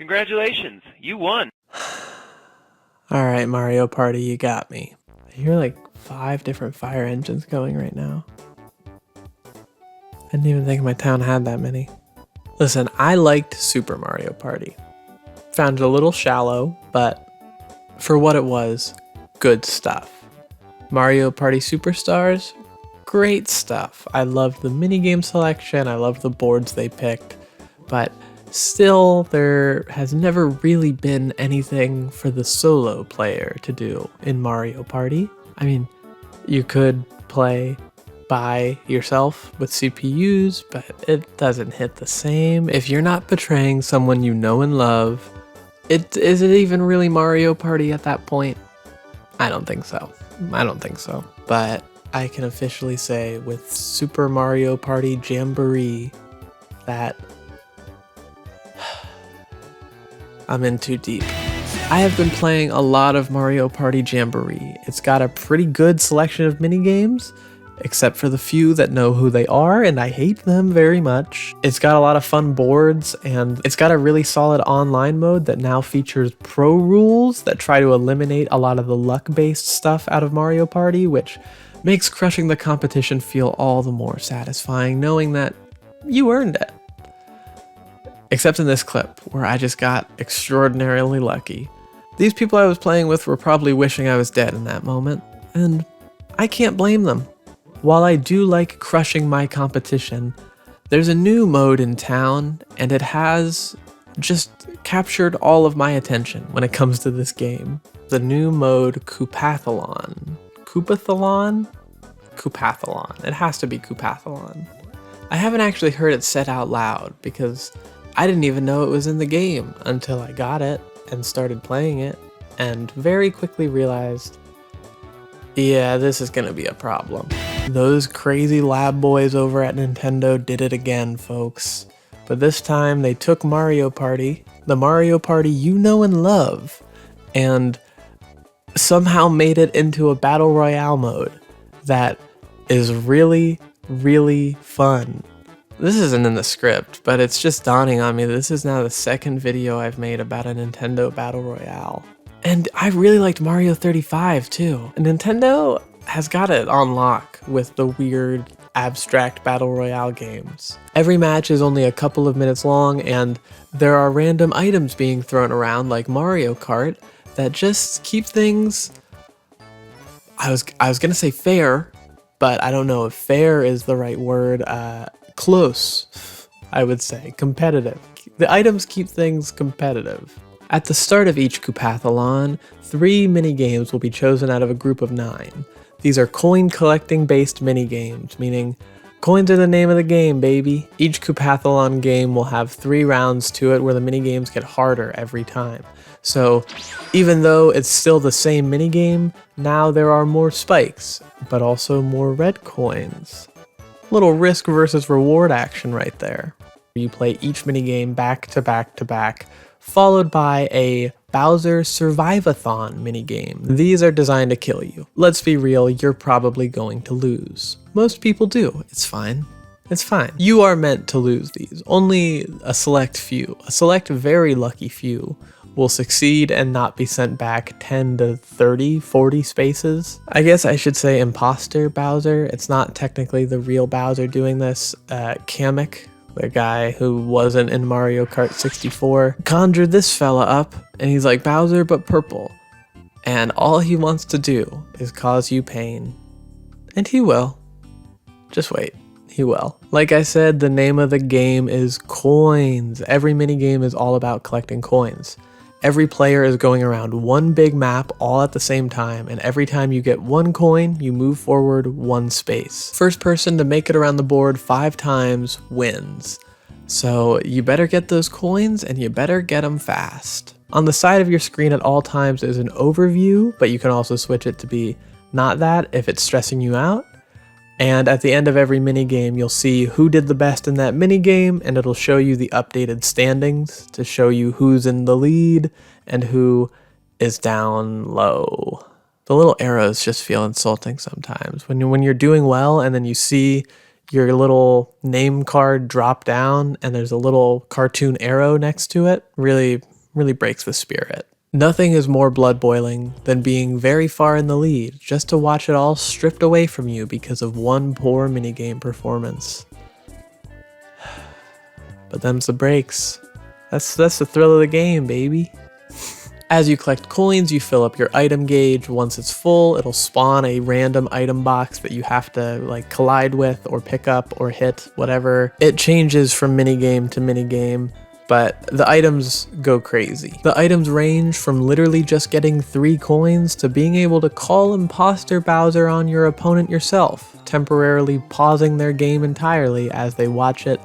Congratulations, you won. Alright, Mario Party, you got me. I hear like 5 different fire engines going right now. I didn't even think my town had that many. Listen, I liked Super Mario Party. Found it a little shallow, but for what it was, good stuff. Mario Party Superstars, great stuff. I loved the minigame selection, I loved the boards they picked, but still, there has never really been anything for the solo player to do in Mario Party. I mean, you could play by yourself with CPUs, but it doesn't hit the same. If you're not betraying someone you know and love, is it even really Mario Party at that point? I don't think so. But I can officially say with Super Mario Party Jamboree that I'm in too deep. I have been playing a lot of Mario Party Jamboree. It's got a pretty good selection of minigames, except for the few that know who they are, and I hate them very much. It's got a lot of fun boards, and it's got a really solid online mode that now features pro rules that try to eliminate a lot of the luck-based stuff out of Mario Party, which makes crushing the competition feel all the more satisfying, knowing that you earned it. Except in this clip, where I just got extraordinarily lucky. These people I was playing with were probably wishing I was dead in that moment, and I can't blame them. While I do like crushing my competition, there's a new mode in town, and it has just captured all of my attention when it comes to this game. The new mode, KOOPATHLON. KOOPATHLON? KOOPATHLON. It has to be KOOPATHLON. I haven't actually heard it said out loud, because I didn't even know it was in the game until I got it and started playing it, and very quickly realized, yeah, this is gonna be a problem. Those crazy lab boys over at Nintendo did it again, folks. But this time they took Mario Party, the Mario Party you know and love, and somehow made it into a battle royale mode that is really, really fun. This isn't in the script, but it's just dawning on me this is now the second video I've made about a Nintendo Battle Royale. And I really liked Mario 35 too. Nintendo has got it on lock with the weird, abstract Battle Royale games. Every match is only a couple of minutes long, and there are random items being thrown around like Mario Kart that just keep things, I was gonna say fair, but I don't know if fair is the right word. Close, I would say. Competitive. The items keep things competitive. At the start of each KOOPATHLON, 3 minigames will be chosen out of a group of 9. These are coin collecting based minigames, meaning coins are the name of the game, baby. Each KOOPATHLON game will have 3 rounds to it where the minigames get harder every time. So even though it's still the same minigame, now there are more spikes, but also more red coins. Little risk versus reward action right there. You play each minigame back to back to back, followed by a Bowser Survive-a-thon minigame. These are designed to kill you. Let's be real, you're probably going to lose. Most people do. It's fine. It's fine. You are meant to lose these. Only a select few, a select very lucky few, will succeed and not be sent back 10 to 30, 40 spaces. I guess I should say imposter Bowser. It's not technically the real Bowser doing this. Kamek, the guy who wasn't in Mario Kart 64, conjured this fella up, and he's like Bowser but purple. And all he wants to do is cause you pain. And he will. Just wait. He will. Like I said, the name of the game is coins. Every minigame is all about collecting coins. Every player is going around one big map all at the same time, and every time you get 1 coin, you move forward 1 space. First person to make it around the board 5 times wins. So you better get those coins, and you better get them fast. On the side of your screen at all times is an overview, but you can also switch it to be not that if it's stressing you out. And at the end of every minigame, you'll see who did the best in that minigame, and it'll show you the updated standings to show you who's in the lead and who is down low. The little arrows just feel insulting sometimes. When you're doing well and then you see your little name card drop down and there's a little cartoon arrow next to it, really really breaks the spirit. Nothing is more blood boiling than being very far in the lead just to watch it all stripped away from you because of one poor minigame performance. But them's the breaks. That's the thrill of the game, baby. As you collect coins, you fill up your item gauge. Once it's full, it'll spawn a random item box that you have to like collide with or pick up or hit, whatever. It changes from minigame to minigame, but the items go crazy. The items range from literally just getting 3 coins to being able to call Imposter Bowser on your opponent yourself, temporarily pausing their game entirely as they watch it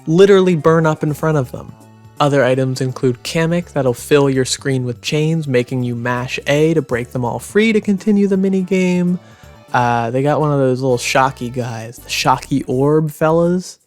literally burn up in front of them. Other items include Kamek that'll fill your screen with chains, making you mash A to break them all free to continue the minigame. They got one of those little shocky guys, the shocky orb fellas.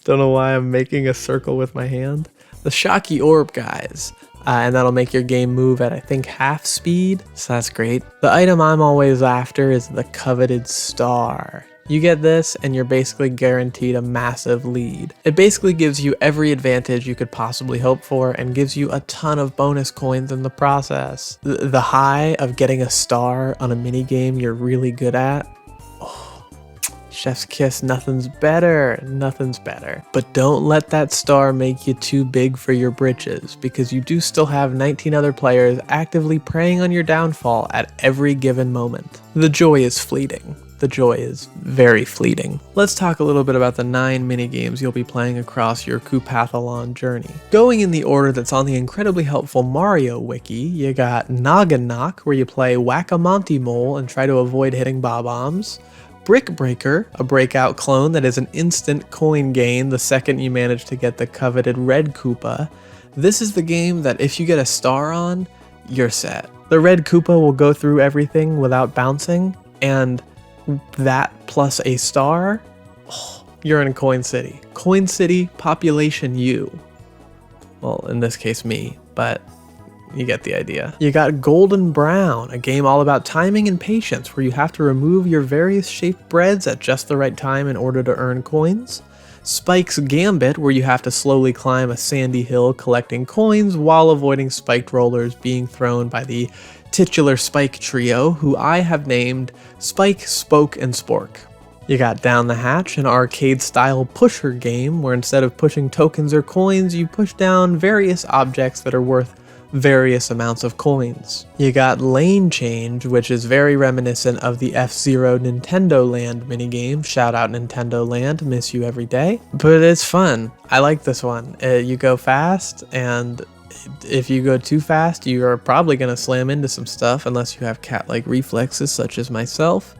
Don't know why I'm making a circle with my hand. The shocky orb guys. And that'll make your game move at, I think, half speed, so that's great. The item I'm always after is the coveted star. You get this and you're basically guaranteed a massive lead. It basically gives you every advantage you could possibly hope for and gives you a ton of bonus coins in the process. The high of getting a star on a minigame you're really good at, oh, chef's kiss, nothing's better, nothing's better. But don't let that star make you too big for your britches, because you do still have 19 other players actively preying on your downfall at every given moment. The joy is fleeting. The joy is very fleeting. Let's talk a little bit about the 9 minigames you'll be playing across your KOOPATHLON journey. Going in the order that's on the incredibly helpful Mario wiki, you got Noggin Knock, where you play Whack-A-Monty Mole and try to avoid hitting bob-ombs. Brick Breaker, a breakout clone that is an instant coin gain the second you manage to get the coveted red Koopa. This is the game that if you get a star on, you're set. The red Koopa will go through everything without bouncing, and that plus a star, oh, you're in Coin City. Coin City, population you. Well, in this case me, but you get the idea. You got Golden Brown, a game all about timing and patience where you have to remove your various shaped breads at just the right time in order to earn coins. Spike's Gambit, where you have to slowly climb a sandy hill collecting coins while avoiding spiked rollers being thrown by the titular Spike trio, who I have named Spike, Spoke, and Spork. You got Down the Hatch, an arcade-style pusher game where instead of pushing tokens or coins, you push down various objects that are worth various amounts of coins. You got Lane Change, which is very reminiscent of the F-Zero Nintendo Land minigame. Shout out Nintendo Land, miss you every day. But it's fun. I like this one. You go fast, and if you go too fast, you are probably going to slam into some stuff unless you have cat-like reflexes such as myself.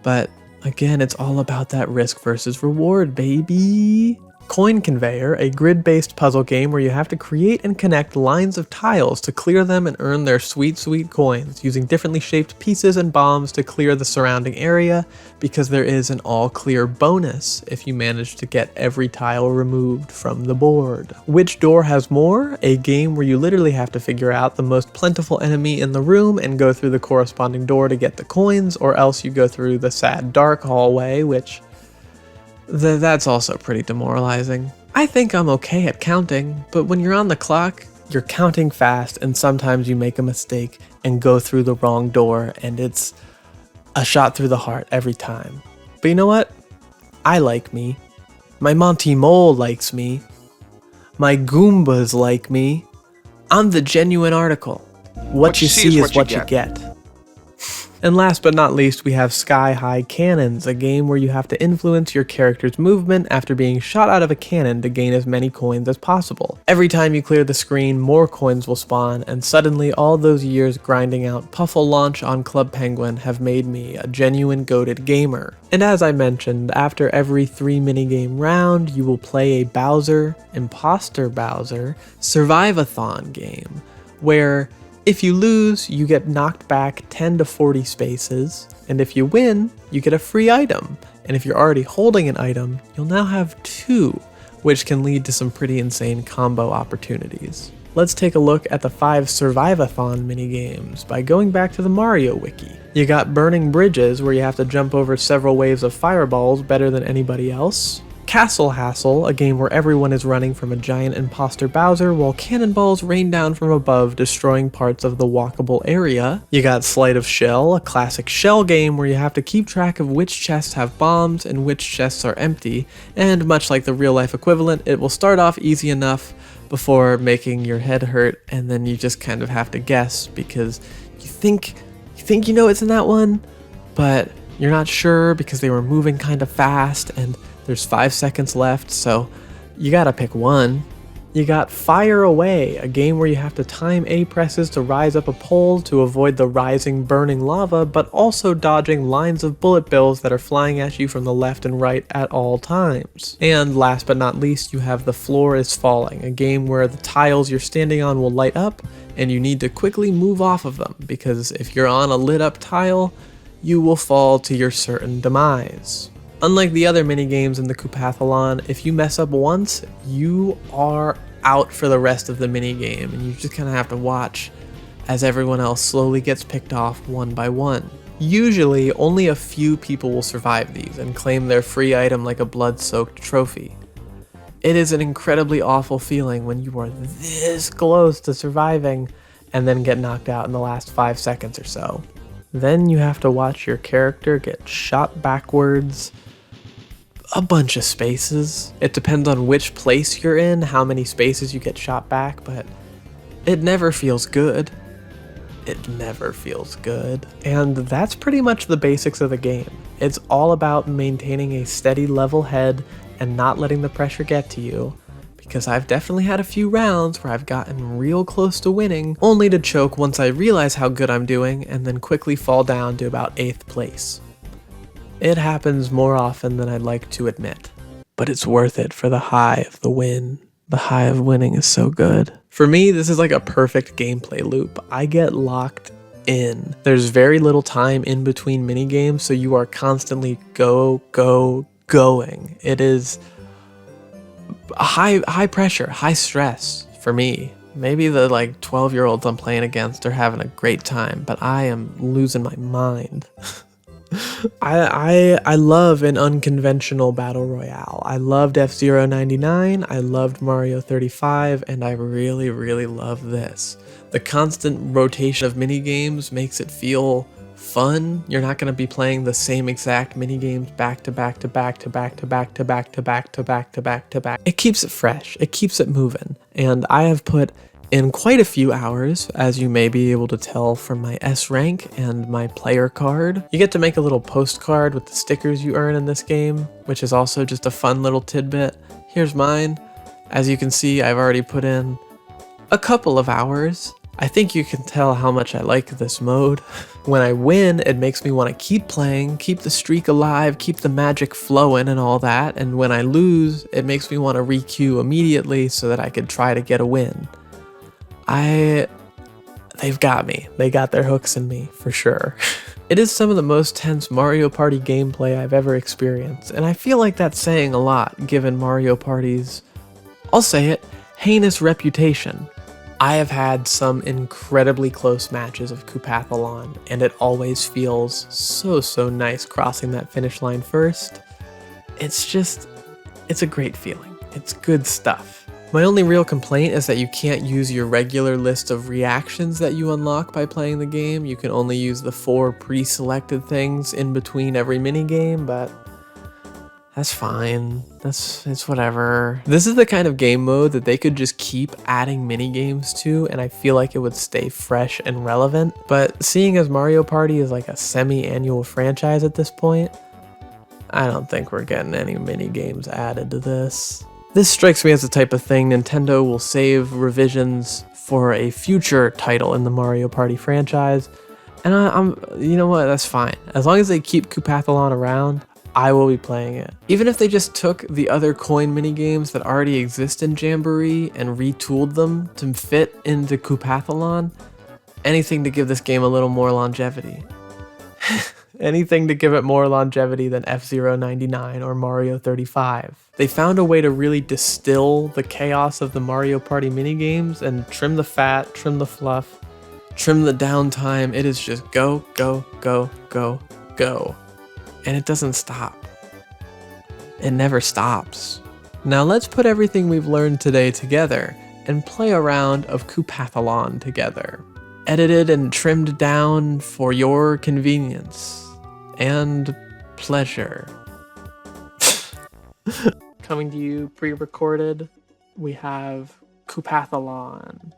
But again, it's all about that risk versus reward, baby. Coin Conveyor, a grid-based puzzle game where you have to create and connect lines of tiles to clear them and earn their sweet, sweet coins, using differently shaped pieces and bombs to clear the surrounding area, because there is an all-clear bonus if you manage to get every tile removed from the board. Which Door Has More? A game where you literally have to figure out the most plentiful enemy in the room and go through the corresponding door to get the coins, or else you go through the sad dark hallway, which that's also pretty demoralizing. I think I'm okay at counting, but when you're on the clock, you're counting fast and sometimes you make a mistake and go through the wrong door, and it's a shot through the heart every time. But you know what? I like me. My Monty Mole likes me. My Goombas like me. I'm the genuine article. What you see is what you get. And last but not least, we have Sky High Cannons, a game where you have to influence your character's movement after being shot out of a cannon to gain as many coins as possible. Every time you clear the screen, more coins will spawn, and suddenly all those years grinding out Puffle Launch on Club Penguin have made me a genuine goated gamer. And as I mentioned, after every 3 minigame round, you will play a Bowser, Imposter Bowser, Survive-a-thon game, where if you lose, you get knocked back 10 to 40 spaces, and if you win, you get a free item. And if you're already holding an item, you'll now have 2, which can lead to some pretty insane combo opportunities. Let's take a look at the 5 Survive-a-thon minigames by going back to the Mario wiki. You got Burning Bridges, where you have to jump over several waves of fireballs better than anybody else. Castle Hassle, a game where everyone is running from a giant imposter Bowser while cannonballs rain down from above, destroying parts of the walkable area. You got Sleight of Shell, a classic shell game where you have to keep track of which chests have bombs and which chests are empty, and much like the real life equivalent, it will start off easy enough before making your head hurt, and then you just kind of have to guess because you think you know it's in that one, but you're not sure because they were moving kind of fast and there's 5 seconds left, so you gotta pick one. You got Fire Away, a game where you have to time A presses to rise up a pole to avoid the rising burning lava, but also dodging lines of bullet bills that are flying at you from the left and right at all times. And last but not least, you have The Floor is Falling, a game where the tiles you're standing on will light up and you need to quickly move off of them, because if you're on a lit up tile, you will fall to your certain demise. Unlike the other minigames in the KOOPATHLON, if you mess up once, you are out for the rest of the minigame, and you just kind of have to watch as everyone else slowly gets picked off one by one. Usually, only a few people will survive these and claim their free item like a blood-soaked trophy. It is an incredibly awful feeling when you are this close to surviving and then get knocked out in the last 5 seconds or so. Then you have to watch your character get shot backwards a bunch of spaces. It depends on which place you're in, how many spaces you get shot back, but it never feels good. It never feels good. And that's pretty much the basics of the game. It's all about maintaining a steady level head and not letting the pressure get to you, because I've definitely had a few rounds where I've gotten real close to winning, only to choke once I realize how good I'm doing and then quickly fall down to about 8th place. It happens more often than I'd like to admit, but it's worth it for the high of the win. The high of winning is so good. For me, this is like a perfect gameplay loop. I get locked in. There's very little time in between minigames, so you are constantly going. It is high pressure, high stress for me. Maybe the 12-year-olds I'm playing against are having a great time, but I am losing my mind. I love an unconventional battle royale. I loved F-Zero 99, I loved Mario 35, and I really, really love this. The constant rotation of minigames makes it feel fun. You're not going to be playing the same exact minigames back to back to back to back to back to back to back to back to back to back. It keeps it fresh. It keeps it moving. And I have put in quite a few hours, as you may be able to tell from my S rank and my player card. You get to make a little postcard with the stickers you earn in this game, which is also just a fun little tidbit. Here's mine. As you can see, I've already put in a couple of hours. I think you can tell how much I like this mode. When I win, it makes me want to keep playing, keep the streak alive, keep the magic flowing and all that, and when I lose, it makes me want to re-queue immediately so that I could try to get a win. They've got me. They got their hooks in me, for sure. It is some of the most tense Mario Party gameplay I've ever experienced, and I feel like that's saying a lot given Mario Party's, I'll say it, heinous reputation. I have had some incredibly close matches of KOOPATHLON, and it always feels so nice crossing that finish line first. It's a great feeling. It's good stuff. My only real complaint is that you can't use your regular list of reactions that you unlock by playing the game. You can only use the 4 pre-selected things in between every minigame, but that's fine. It's whatever. This is the kind of game mode that they could just keep adding minigames to, and I feel like it would stay fresh and relevant. But seeing as Mario Party is like a semi-annual franchise at this point, I don't think we're getting any minigames added to this. This strikes me as the type of thing Nintendo will save revisions for a future title in the Mario Party franchise, and you know what, that's fine. As long as they keep KOOPATHLON around, I will be playing it. Even if they just took the other coin minigames that already exist in Jamboree and retooled them to fit into KOOPATHLON, anything to give this game a little more longevity. Anything to give it more longevity than F-Zero 99 or Mario 35. They found a way to really distill the chaos of the Mario Party minigames and trim the fat, trim the fluff, trim the downtime. It is just go, go, go, go, go. And it doesn't stop. It never stops. Now let's put everything we've learned today together and play a round of KOOPATHLON together. Edited and trimmed down for your convenience and pleasure. Coming to you pre-recorded, we have KOOPATHLON,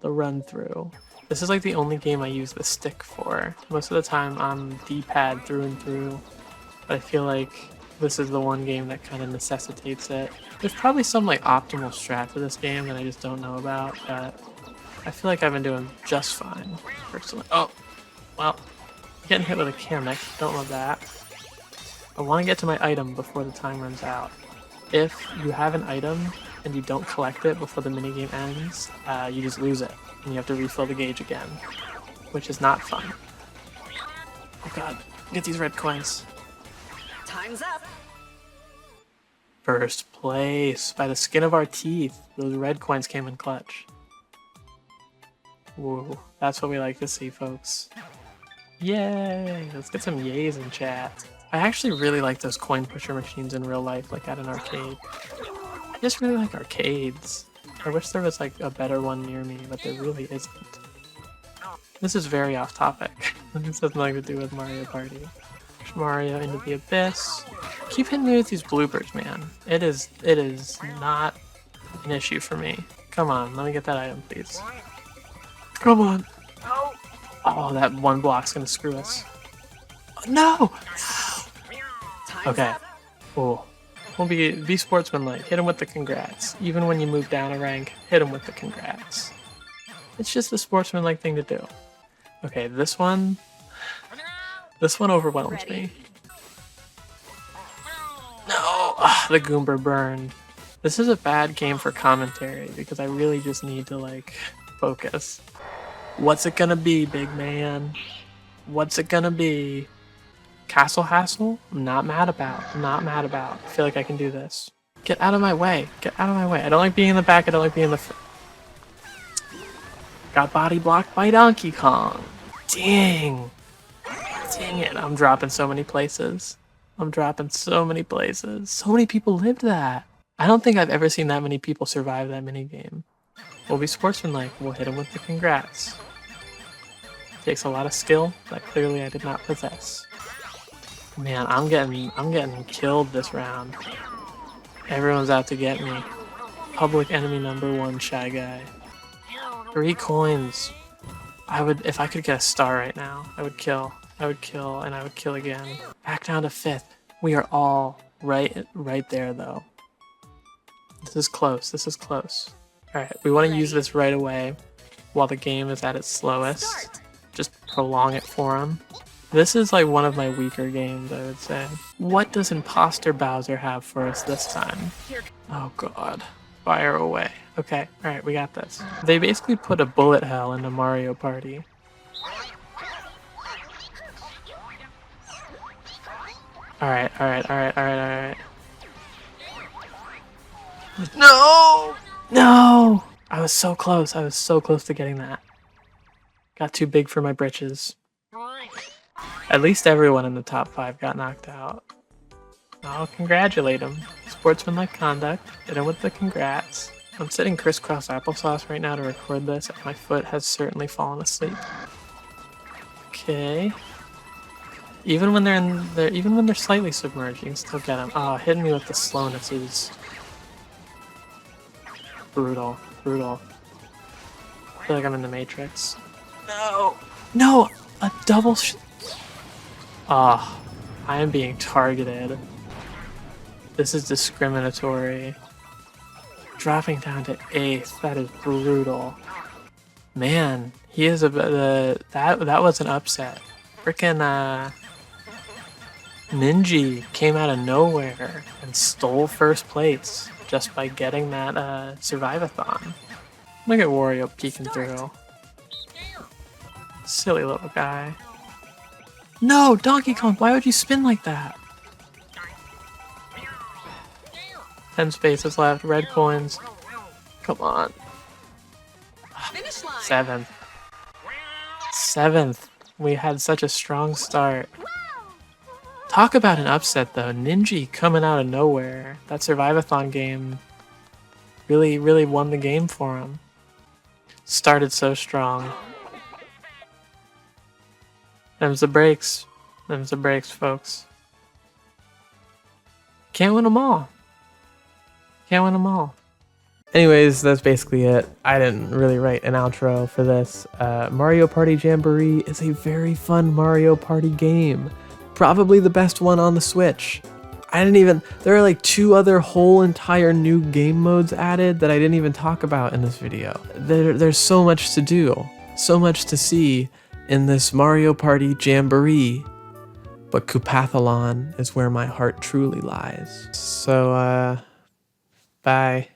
the run-through. This is like the only game I use the stick for. Most of the time I'm D-pad through and through, but I feel like this is the one game that kind of necessitates it. There's probably some like optimal strat to this game that I just don't know about, but I feel like I've been doing just fine, personally. Oh, well, getting hit with a Kamek, don't love that. I want to get to my item before the time runs out. If you have an item and you don't collect it before the minigame ends, you just lose it, and you have to refill the gauge again, which is not fun. Oh god, get these red coins. Time's up. First place, by the skin of our teeth. Those red coins came in clutch. Whoa, that's what we like to see, folks. Yay! Let's get some yays in chat. I actually really like those coin pusher machines in real life, like at an arcade. I just really like arcades. I wish there was like a better one near me, but there really isn't. This is very off topic. This has nothing to do with Mario Party. Push Mario into the abyss. Keep hitting me with these bloopers, man. It is not an issue for me. Come on, let me get that item, please. Come on. Oh, that one block's gonna screw us. Oh, no! Okay. Cool. We'll be sportsmanlike. Hit him with the congrats. Even when you move down a rank, hit him with the congrats. It's just a sportsmanlike thing to do. Okay, this one overwhelms me. No! Ugh, the Goomba burned. This is a bad game for commentary because I really just need to, like, focus. What's it gonna be, big man? What's it gonna be? Castle Hassle? I'm not mad about. I'm not mad about. I feel like I can do this. Get out of my way. Get out of my way. I don't like being in the back. I don't like being in the front. Got body blocked by Donkey Kong. Dang. Dang it. I'm dropping so many places. I'm dropping so many places. So many people lived that. I don't think I've ever seen that many people survive that minigame. We'll be sportsmanlike. We'll hit them with the congrats. Takes a lot of skill that clearly I did not possess. Man, I'm getting killed this round. Everyone's out to get me. Public enemy number one, Shy Guy. 3 coins. If I could get a star right now, I would kill. I would kill, and I would kill again. Back down to 5th. We are all right there, though. This is close. This is close. Alright, we want to use this right away while the game is at its slowest. Just prolong it for him. This is like one of my weaker games, I would say. What does Imposter Bowser have for us this time? Oh god. Fire away. Okay, alright, we got this. They basically put a bullet hell into Mario Party. Alright. No! No! I was so close. I was so close to getting that. Got too big for my britches. At least everyone in the top 5 got knocked out. I'll congratulate him. Sportsmanlike conduct. Hit him with the congrats. I'm sitting crisscross applesauce right now to record this, and my foot has certainly fallen asleep. Okay. Even when they're slightly submerged, you can still get them. Oh, hitting me with the slowness is brutal. Brutal. I feel like I'm in the Matrix. No! No! A double Ah, I am being targeted. This is discriminatory. Dropping down to 8th, that is brutal. Man, he is that was an upset. Frickin' Ninja came out of nowhere and stole first place just by getting that Survive-a-thon. Look at Wario peeking through. Silly little guy. No, Donkey Kong, why would you spin like that? 10 spaces left, red coins. Come on. 7th. 7th. We had such a strong start. Talk about an upset though. Ninja coming out of nowhere. That Survivathon game really won the game for him. Started so strong. Them's the breaks. Them's the breaks, folks. Can't win them all. Can't win them all. Anyways, that's basically it. I didn't really write an outro for this. Mario Party Jamboree is a very fun Mario Party game. Probably the best one on the Switch. There are like 2 other whole entire new game modes added that I didn't even talk about in this video. There's so much to do, so much to see in this Mario Party Jamboree. But KOOPATHLON is where my heart truly lies. So, bye.